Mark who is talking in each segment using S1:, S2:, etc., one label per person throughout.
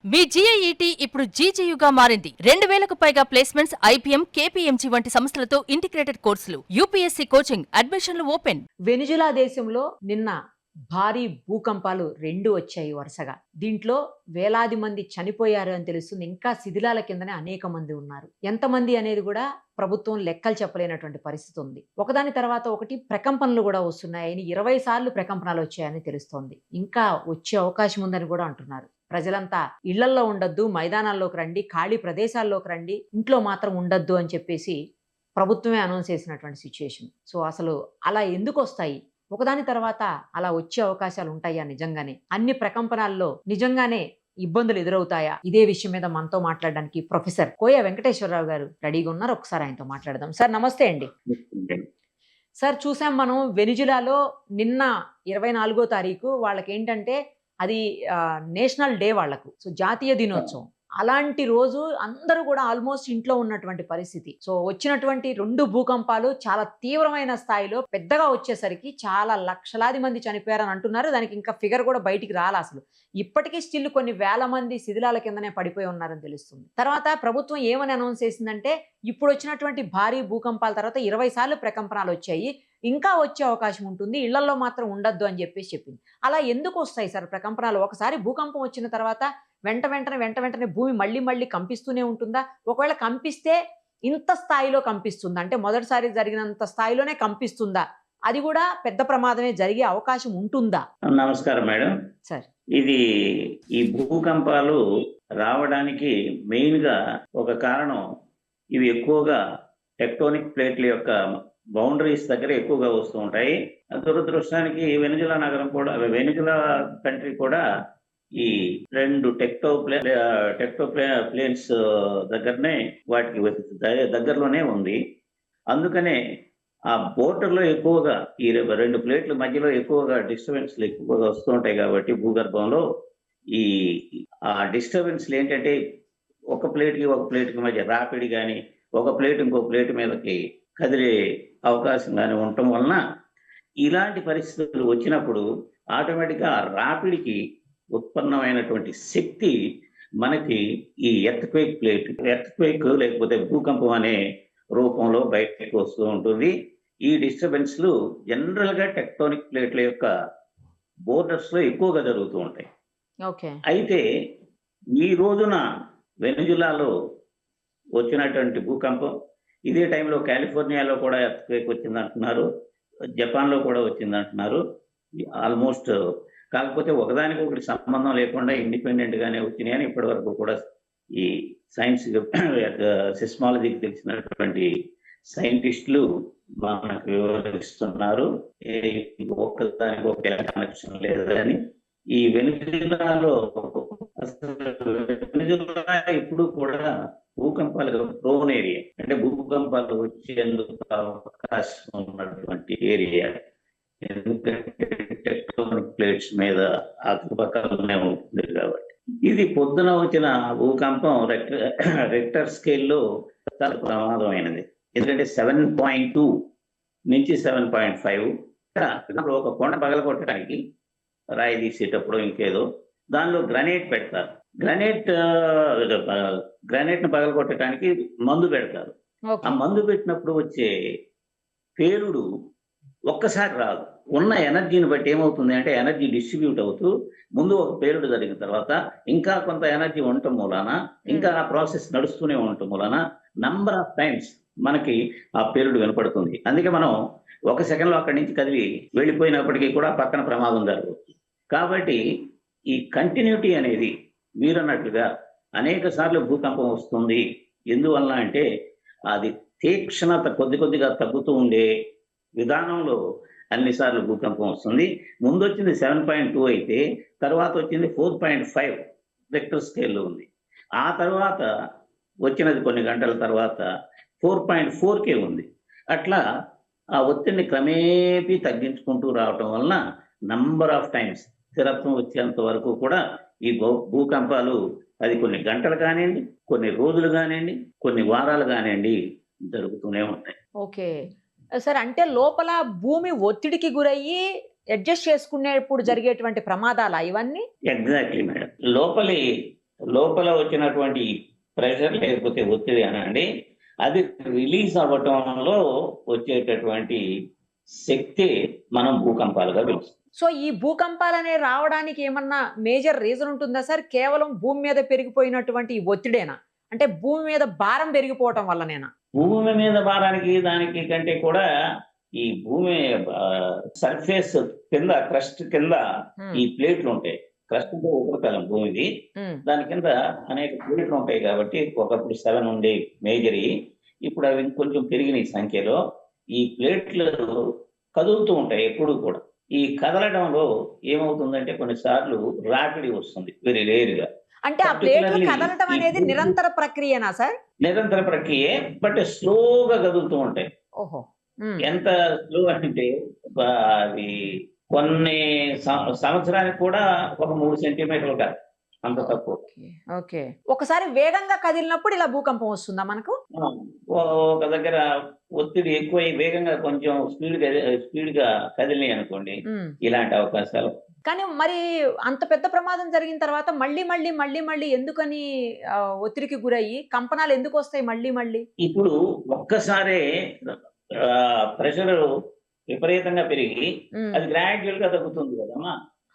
S1: మీ జీఐఈటీ ఇప్పుడు జీజీయూగా మారింది. 2000కు పైగా ప్లేస్మెంట్స్, ఐపీఎం, కేపీఎంజీ వంటి సంస్థలతో ఇంటిగ్రేటెడ్ కోర్సులు. యూపీఎస్సీ కోచింగ్, అడ్మిషన్లు ఓపెన్.
S2: వెనిజులా దేశంలో నిన్న భారీ భూకంపాలు 2 వచ్చాయి వరుసగా. దీంట్లో వేలాది మంది చనిపోయారు అని తెలుస్తుంది. ఇంకా శిథిలాల కిందనే అనేక మంది ఉన్నారు. ఎంతమంది అనేది కూడా ప్రభుత్వం లెక్కలు చెప్పలేనటువంటి పరిస్థితి ఉంది. ఒకదాని తర్వాత ఒకటి ప్రకంపనలు కూడా వస్తున్నాయని, 20 సార్లు ప్రకంపనలు వచ్చాయని తెలుస్తోంది. ఇంకా వచ్చే అవకాశం ఉందని కూడా అంటున్నారు. ప్రజలంతా ఇళ్లల్లో ఉండొద్దు, మైదానాల్లోకి రండి, ఖాళీ ప్రదేశాల్లోకి రండి, ఇంట్లో మాత్రం ఉండొద్దు అని చెప్పేసి ప్రభుత్వమే అనౌన్స్ చేసినటువంటి సిచ్యుయేషన్. సో అసలు అలా ఎందుకు వస్తాయి? ఒకదాని తర్వాత అలా వచ్చే అవకాశాలు ఉంటాయా? నిజంగానే అన్ని ప్రకంపనాల్లో నిజంగానే ఇబ్బందులు ఎదురవుతాయా? ఇదే విషయం మీద మనతో మాట్లాడడానికి ప్రొఫెసర్ కోయ వెంకటేశ్వరరావు గారు రెడీగా ఉన్నారు. ఒకసారి ఆయనతో మాట్లాడదాం. సార్ నమస్తే అండి. సార్, చూసాం మనం వెనిజులాలో నిన్న 24వ తారీఖు వాళ్ళకి ఏంటంటే అది నేషనల్ డే వాళ్లకు, సో జాతీయ దినోత్సవం. అలాంటి రోజు అందరూ కూడా ఆల్మోస్ట్ ఇంట్లో ఉన్నటువంటి పరిస్థితి. సో వచ్చినటువంటి 2 భూకంపాలు చాలా తీవ్రమైన స్థాయిలో పెద్దగా వచ్చేసరికి చాలా లక్షలాది మంది చనిపోయారని అంటున్నారు. దానికి ఇంకా ఫిగర్ కూడా బయటికి రాలే అసలు. ఇప్పటికీ స్టిల్ కొన్ని వేల మంది శిథిలాల కిందనే పడిపోయి ఉన్నారని తెలుస్తుంది. తర్వాత ప్రభుత్వం ఏమని అనౌన్స్ చేసిందంటే, ఇప్పుడు వచ్చినటువంటి భారీ భూకంపాల తర్వాత 20 సార్లు ప్రకంపనాలు వచ్చాయి, ఇంకా వచ్చే అవకాశం ఉంటుంది, ఇళ్లలో మాత్రం ఉండొద్దు అని చెప్పేసి చెప్పింది. అలా ఎందుకు వస్తాయి సార్ ప్రకంపనాలు? ఒకసారి భూకంపం వచ్చిన తర్వాత వెంట వెంటనే భూమి మళ్ళీ కంపిస్తూనే ఉంటుందా? ఒకవేళ కంపిస్తే ఇంత స్థాయిలో కంపిస్తుందా? అంటే మొదటిసారి జరిగినంత స్థాయిలోనే కంపిస్తుందా? అది కూడా పెద్ద ప్రమాదమే జరిగే అవకాశం ఉంటుందా?
S3: నమస్కారం మేడం.
S2: సార్,
S3: ఈ భూకంపాలు రావడానికి మెయిన్ గా ఒక కారణం, ఇవి ఎక్కువగా టెక్టోనిక్ ప్లేట్ల యొక్క బౌండరీస్ దగ్గర ఎక్కువగా వస్తూ ఉంటాయి. దురదృష్టానికి వెనిజులా నగరం కూడా, వెనిజులా కంట్రీ కూడా ఈ 2 టెక్టో ప్లేన్స్ దగ్గరనే, వాటికి దగ్గరలోనే ఉంది. అందుకనే ఆ బోర్డర్లో ఎక్కువగా ఈ 2 ప్లేట్ల మధ్యలో ఎక్కువగా డిస్టర్బెన్స్లు ఎక్కువగా వస్తూ ఉంటాయి. కాబట్టి భూగర్భంలో ఆ డిస్టర్బెన్స్లు ఏంటంటే, ఒక ప్లేట్కి ఒక ప్లేట్కి మధ్య రాపిడి కానీ, ఒక ప్లేట్ ఇంకో ప్లేట్ మీదకి కదిలే అవకాశం కానీ ఉండటం వలన ఇలాంటి పరిస్థితులు వచ్చినప్పుడు ఆటోమేటిక్గా ఆ రాపిడికి ఉత్పన్నమైనటువంటి శక్తి మనకి ఈ ఎర్త్క్వేక్ లేకపోతే భూకంపం అనే రూపంలో బయటకు వస్తూ ఉంటుంది. ఈ డిస్టర్బెన్స్లు జనరల్ గా టెక్టోనిక్ ప్లేట్ల యొక్క బోర్డర్స్ లో ఎక్కువగా జరుగుతూ ఉంటాయి. అయితే ఈ రోజున వెనిజులాలో వచ్చినటువంటి భూకంపం, ఇదే టైంలో కాలిఫోర్నియాలో కూడా ఎర్త్క్వేక్ వచ్చిందంటున్నారు, జపాన్లో కూడా వచ్చిందంటున్నారు. ఆల్మోస్ట్, కాకపోతే ఒకదానికొకటి సంబంధం లేకుండా ఇండిపెండెంట్ గానే వచ్చినాయి అని ఇప్పటి వరకు కూడా ఈ సైన్స్ సిస్మాలజీకి తెలిసినటువంటి సైంటిస్టులు మనకు వివరిస్తున్నారు. ఒకదానికి ఒక కనెక్షన్ లేదని. ఈ వెనిజులాలో వెనిజులా ఇప్పుడు కూడా భూకంపాలకు ప్రోన్ ఏరియా, అంటే భూకంపాలు వచ్చేందుకు అవకాశం ఉన్నటువంటి ఏరియా. ఎందుకంటే టెక్టోనిక్ ప్లేట్స్ మీద ఆకుపక్కలనే ఉంటుంది కాబట్టి. ఇది పొద్దున వచ్చిన భూకంపం రెక్టర్ స్కేల్లో చాలా ప్రమాదమైనది. ఎందుకంటే 7.2 నుంచి 7.5. ఒక కొండ పగలగొట్టడానికి రాయి తీసేటప్పుడు ఇంకేదో దానిలో గ్రనైట్ పెడతారు. గ్రనైట్ ను పగలగొట్టడానికి మందు పెడతారు. ఆ మందు పెట్టినప్పుడు వచ్చే పేలుడు ఒక్కసారి రాదు. ఉన్న ఎనర్జీని బట్టి ఏమవుతుంది అంటే, ఎనర్జీ డిస్ట్రిబ్యూట్ అవుతూ ముందు ఒక పేలుడు జరిగిన తర్వాత ఇంకా కొంత ఎనర్జీ ఉండటం మూలాన, ఇంకా ఆ ప్రాసెస్ నడుస్తూనే ఉండటం మూలాన నంబర్ ఆఫ్ టైమ్స్ మనకి ఆ పేలుడు వినపడుతుంది. అందుకే మనం 1 సెకండ్లో అక్కడి నుంచి కదిలి వెళ్ళిపోయినప్పటికీ కూడా పక్కన ప్రమాదం జరగవచ్చు. కాబట్టి ఈ కంటిన్యూటీ అనేది మీరన్నట్లుగా అనేక సార్లు భూకంపం వస్తుంది. ఎందువల్ల అంటే అది తీక్షణత కొద్దిగా తగ్గుతూ ఉండే విధానంలో అన్నిసార్లు భూకంపం వస్తుంది. ముందు వచ్చింది 7.2 అయితే తర్వాత వచ్చింది 4.5 రెక్టర్ స్కేల్లో ఉంది. ఆ తర్వాత వచ్చినది కొన్ని గంటల తర్వాత 4.4కే ఉంది. అట్లా ఆ ఒత్తిడిని క్రమేపీ తగ్గించుకుంటూ రావటం వలన నంబర్ ఆఫ్ టైమ్స్ స్థిరత్వం వచ్చేంత వరకు కూడా ఈ భూకంపాలు, అది కొన్ని గంటలు కానివ్వండి, కొన్ని రోజులు కానివ్వండి, కొన్ని వారాలు కానివ్వండి, జరుగుతూనే ఉంటాయి.
S2: ఓకే సార్, అంటే లోపల భూమి ఒత్తిడికి గురయ్యి అడ్జస్ట్ చేసుకునేప్పుడు జరిగేటువంటి ప్రమాదాలా ఇవన్నీ?
S3: Exactly madam. లోపలి లోపల వచ్చినటువంటి ప్రెషర్ లేకపోతే ఒత్తిడి అనండి, అది రిలీజ్ అవ్వటంలో వచ్చేటటువంటి శక్తి మనం భూకంపాలుగా పిలుస్తాం.
S2: సో ఈ భూకంపాలనే రావడానికి ఏమన్నా మేజర్ రీజన్ ఉంటుందా సార్? కేవలం భూమి మీద పెరిగిపోయినటువంటి ఈ ఒత్తిడేనా? అంటే భూమి మీద భారం పెరిగిపోవటం వల్లనేనా?
S3: భూమి మీద భారానికి దానికి కంటే కూడా ఈ భూమి సర్ఫేస్ కింద, క్రస్ట్ కింద ఈ ప్లేట్లు ఉంటాయి. క్రస్ట్ అంటే ఉపరితలం భూమిది, దాని కింద అనేక ప్లేట్లు ఉంటాయి కాబట్టి ఒకప్పుడు 7 ఉండే మేజర్, ఇప్పుడు అవి కొంచెం పెరిగినాయి సంఖ్యలో. ఈ ప్లేట్లు కదులుతూ ఉంటాయి ఎప్పుడు కూడా. ఈ కదలడంలో ఏమవుతుందంటే కొన్నిసార్లు రాపిడి వస్తుంది వెరీ రేరుగా.
S2: అంటే ఆ ప్లేట్లు కదలటం అనేది నిరంతర ప్రక్రియనా సార్?
S3: నిరంతర ప్రక్రియే, బట్ స్లోగా కదులుతూ ఉంటాయి.
S2: ఓహో.
S3: ఎంత స్లో అంటే అది కొన్ని సంవత్సరానికి కూడా ఒక 3 సెంటీమీటర్లు కాదు, అంత తక్కువ.
S2: ఓకే. ఒకసారి వేగంగా కదిలినప్పుడు ఇలా భూకంపం వస్తుందా మనకు?
S3: ఒక దగ్గర ఒత్తిడి ఎక్కువై వేగంగా కొంచెం స్పీడ్ గా కదిలినాయి అనుకోండి, ఇలాంటి అవకాశాలు.
S2: కానీ మరి అంత పెద్ద ప్రమాదం జరిగిన తర్వాత మళ్ళీ ఎందుకని ఒత్తిడికి గురయ్యి కంపనాలు ఎందుకు వస్తాయి మళ్ళీ?
S3: ఇప్పుడు ఒక్కసారే ప్రెషర్ విపరీతంగా పెరిగి అది గ్రాడ్యువల్ గా తగ్గుతుంది కదమ్మా.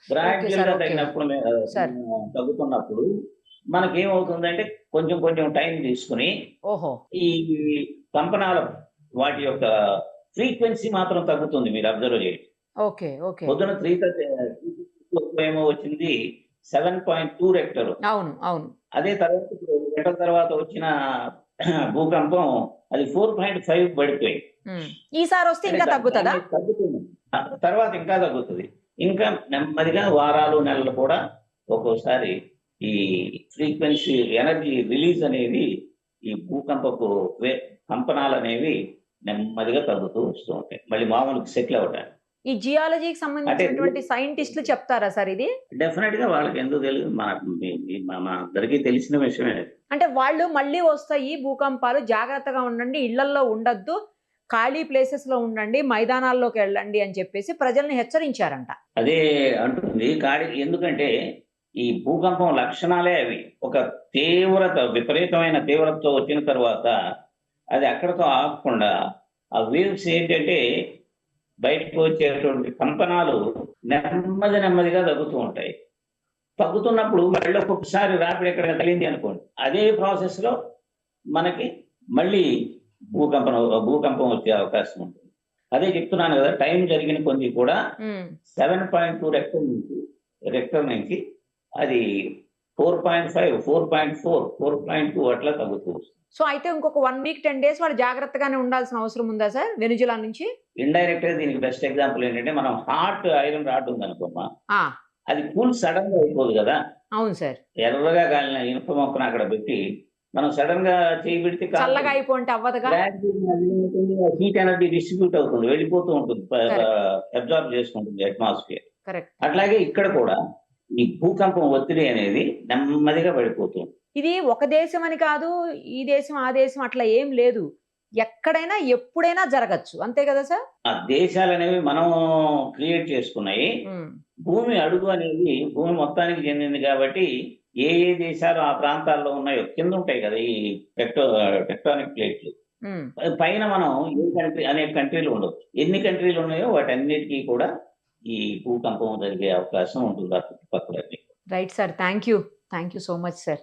S3: గ్రాడ్యువల్ గా తగ్గినప్పుడు తగ్గుతున్నప్పుడు మనకేమవుతుందంటే కొంచెం టైం తీసుకుని ఈ కంపనాల వాటి యొక్క ఫ్రీక్వెన్సీ మాత్రం తగ్గుతుంది. మీరు అబ్జర్వ్ చేయండి. పొద్దున 3:30 ఏమో వచ్చింది 7.2 రెక్టర్.
S2: అవును.
S3: అదే తర్వాత 2 గంటల తర్వాత వచ్చిన భూకంపం అది 4.5 పడిపోయింది.
S2: ఈసారి వస్తే ఇంకా తగ్గుతుందా?
S3: తగ్గుతుంది, తర్వాత ఇంకా తగ్గుతుంది. ఇంకా నెమ్మదిగా వారాలు నెలలు కూడా ఒక్కోసారి ఈ ఫ్రీక్వెన్సీ ఎనర్జీ రిలీజ్ అనేది, ఈ భూకంపపు కంపనాలు అనేవి నెమ్మదిగా తగ్గుతూ వస్తూ ఉంటాయి, మళ్ళీ మామూలుగా సెటిల్ అవటానికి.
S2: ఈ జియాలజీకి సంబంధించినటువంటి సైంటిస్టులు చెప్తారా సార్ ఇది?
S3: డెఫినెట్ గా వాళ్ళకి ఎందుకు తెలియదు, మన అందరికీ తెలిసిన విషయమే.
S2: అంటే వాళ్ళు మళ్ళీ వస్తాయి భూకంపాలు, జాగ్రత్తగా ఉండండి, ఇళ్లల్లో ఉండొద్దు, ఖాళీ ప్లేసెస్ లో ఉండండి, మైదానాల్లోకి వెళ్ళండి అని చెప్పేసి ప్రజల్ని హెచ్చరించారంట.
S3: అదే అంటుంది ఎందుకంటే ఈ భూకంపం లక్షణాలే అవి. ఒక విపరీతమైన తీవ్రతతో వచ్చిన తర్వాత అది అక్కడతో ఆగకుండా ఆ వేవ్స్ ఏంటంటే బయటకు వచ్చేటువంటి కంపనాలు నెమ్మదిగా తగ్గుతూ ఉంటాయి. తగ్గుతున్నప్పుడు మళ్ళీ ఒక్కొక్కసారి రాపిడి ఎక్కడ తగిలింది అనుకోండి, అదే ప్రాసెస్ లో మనకి మళ్ళీ భూకంపం వచ్చే అవకాశం ఉంటుంది. అదే చెప్తున్నాను కదా, టైం జరిగిన కొద్ది కూడా 7.2 రెక్టర్ నుంచి అది 4.5, 4.4, 4.2 అట్లా తగ్గుతూ వస్తుంది.
S2: సో అయితే ఇంకొక 1 వీక్ 10 డేస్ వాళ్ళు జాగ్రత్తగానే ఉండాల్సిన అవసరం ఉందా సార్ వెనుజులా నుంచి?
S3: ఇండైరెక్ట్ గా దీనికి బెస్ట్ ఎగ్జాంపుల్ ఏంటంటే, మనం హాట్ ఐరన్ రాడ్ ఉంది అనుకోమ్మా, అది కూల్ సడన్ గా అయిపోదు కదా.
S2: అవును సార్.
S3: ఎర్రగా కాలిన ఇనుప మొక్కను అక్కడ పెట్టి మనం సడన్ గా చేయి పెడితే
S2: చల్లగా అయిపోతే అవ్వదుగా,
S3: హీట్ ఎనర్జీ డిస్ట్రిబ్యూట్ అవుతుంది, వెళ్ళిపోతూ ఉంటుంది, అబ్జార్బ్ చేసుకుంటుంది అట్మాస్ఫియర్. అట్లాగే ఇక్కడ కూడా ఈ భూకంపం ఒత్తిడి అనేది నెమ్మదిగా పడిపోతుంది.
S2: ఇది ఒక దేశం అని కాదు, ఈ దేశం ఆ దేశం అట్లా ఏం లేదు, ఎక్కడైనా ఎప్పుడైనా జరగచ్చు, అంతే కదా సార్?
S3: ఆ దేశాలు అనేవి మనం క్రియేట్ చేసుకున్నాయి. భూమి అడుగు అనేది భూమి మొత్తానికి చెందింది కాబట్టి ఏ దేశాలు ఆ ప్రాంతాల్లో ఉన్నాయో కింద ఉంటాయి కదా ఈ టెక్టానిక్ ప్లేట్లు, పైన మనం అనేక కంట్రీలు ఉండవు. ఎన్ని కంట్రీలు ఉన్నాయో వాటన్నిటికీ కూడా ఈ భూకంపం జరిగే అవకాశం ఉంటుంది చుట్టుపక్కల.
S2: Right sir, thank you so much sir.